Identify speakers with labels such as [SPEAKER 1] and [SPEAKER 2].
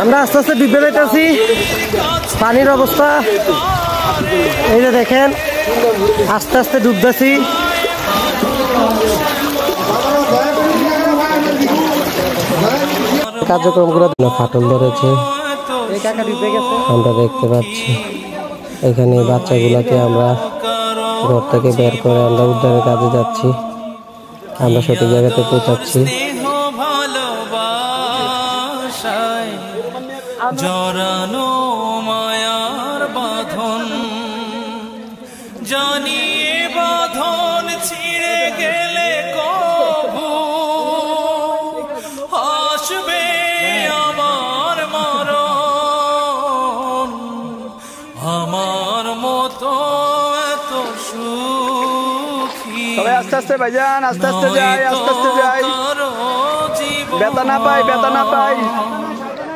[SPEAKER 1] আমরা আস্তে আস্তে ডুবে যাইতেছি। পানির অবস্থা এই যে দেখেন, আস্তে আস্তে ডুবতেছি। কার্যক্রমগুলো ফাটল ধরেছে, আমরা দেখতে পাচ্ছি। এখানে বাচ্চাগুলাকে আমরা ঘর থেকে বের করে আমরা উদ্ধারের কাজে যাচ্ছি। আমরা সঠিক জায়গাতে পৌঁছাচ্ছি।
[SPEAKER 2] জরানো মায়ার বাঁধন, জানিয়ে বাঁধন ছিঁড়ে গেলে কবু আসবে আমার মরণ। আমার মতো এত সুখী
[SPEAKER 3] সবাই আস্তে আস্তে ভাইজান, আস্তে আস্তে যাই, আস্তে আস্তে যাই, ব্যথা না পাই, ব্যথা না পাই।